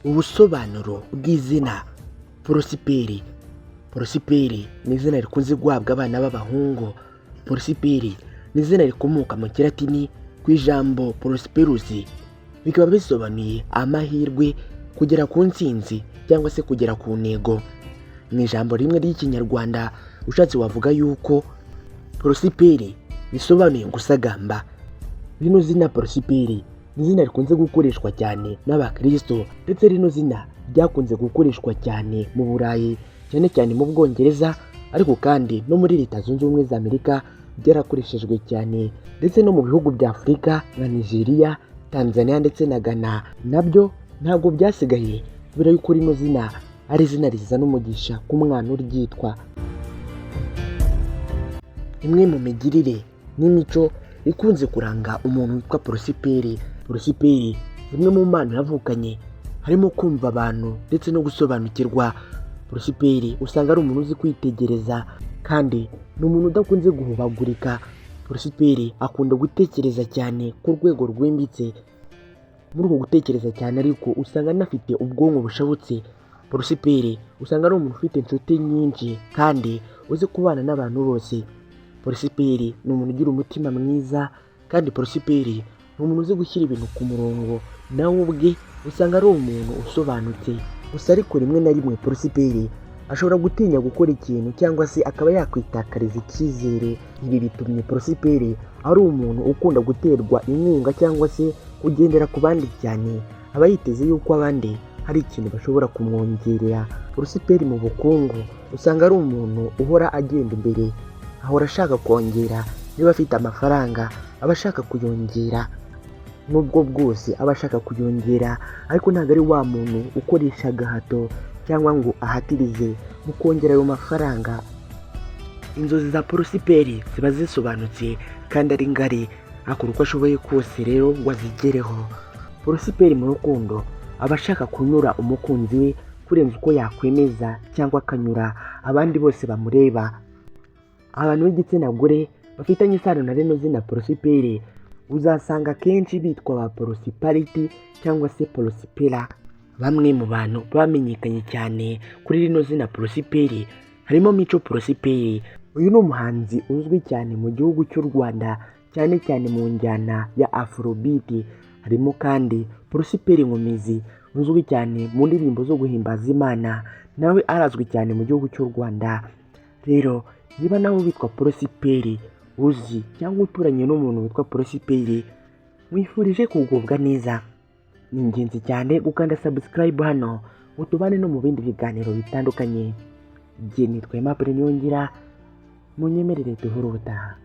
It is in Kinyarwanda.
Ubusobanuro bw'izina Porosiperi. Porosiperi ni izina rikunze guhabwa abana b'abahungu. Porosiperi ni izina rikomoka mu Kilatini ku ijambo Prosperus, bikaba bisobanuye amahirwe, kugera ku ntsinzi cyangwa se kugera ku ntego. Mu ijambo rimwe ry'Ikinyarwanda ushatse wavuga yuko Porosiperi bisobanuye gusagamba. Rino zina Porosiperi ni izina rikunze gukoreshwa cyane n'Abakristo, ndetse rino zina ryakunze gukoreshwa cyane mu Burayi, cyane cyane mu Bwongereza, ariko kandi no muri Leta Zunze Ubumwe za Amerika byarakoreshejwe cyane, ndetse no mu bihugu bya Afurika nka Nigeria, Tanzania ndetse na Ghana nabyo ntabwo byasigaye, kubera yuko rino zina ari izina rizana umugisha ku mwana uryitwa. Imwe mu migirire n'imico ikunze kuranga umuntu witwa Porosiperi. Porosiperi zimwe mu mpano yavukanye harimo kumva abantu ndetse no gusobanukirwa. Porosiperi usanga ari umuntu uzi kwitegereza, kandi ni umuntu udakunze guhubagurika. Porosiperi akunda gutekereza cyane ku rwego rwimbitse. Muri uko gutekereza cyane ariko usanga anafite ubwonko bushabutse. Porosiperi usanga ari umuntu ufite inshuti nyinshi kandi uzi kubana n'abantu bose. Porosiperi ni umuntu ugira umutima mwiza, kandi Porosiperi ni umuntu uzi gushyira ibintu ku murongo. Nawe ubwe usanga ari umuntu usobanutse. Gusa ariko rimwe na rimwe Porosiperi ashobora gutinya gukora ikintu cyangwa se akaba yakwitakariza icyizere. Ibi bitumye Porosiperi ari umuntu ukunda guterwa inkunga cyangwa se kugendera ku bandi cyane. Aba yiteze yuko abandi hari ikintu bashobora kumwongerera. Porosiperi mu bukungu usanga ari umuntu uhora agenda imbere, ahora ashaka kongera. Niba afite amafaranga aba ashaka kuyongera, nubwo bwose aba ashaka kuyongera, ariko ntabwo ari wa muntu ukoresha agahato cyangwa ngo ahatirize mu kongera ayo mafaranga. Inzozi za Porosiperi ziba zisobanutse kandi ari ngari, akora uko ashoboye kose rero ngo azigereho. Porosiperi mu rukundo aba ashaka kunyura umukunzi we kurenza uko yakwemeza cyangwa akanyura abandi bose bamureba. Abantu b'igitsina gore bafitanye isano na rino zina Porosiperi uzasanga kenshi bitwa ba Porosipariti cyangwa se Porosipera. Bamwe mu bantu bamenyekanye cyane kuri rino zina Porosiperi harimo Mico Porosiperi. Uyu ni umuhanzi uzwi cyane mu gihugu cy'u Rwanda, cyane cyane mu njyana ya Afrobeat. Harimo kandi Porosiperi Nkomizi uzwi cyane mu ndirimbo zo guhimbaza Imana, nawe arazwi cyane mu gihugu cy'u Rwanda. Rero niba nawe witwa Porosiperi uzi cyangwa uturanye n'umuntu witwa Porosiperi, mwifurije kugubwa neza. Ni ingenzi cyane gukanda subscribe hano ngo tubane no mu bindi biganiro bitandukanye. Jye nitwa Aimable Niyongira, munyemerere duhure ubutaha.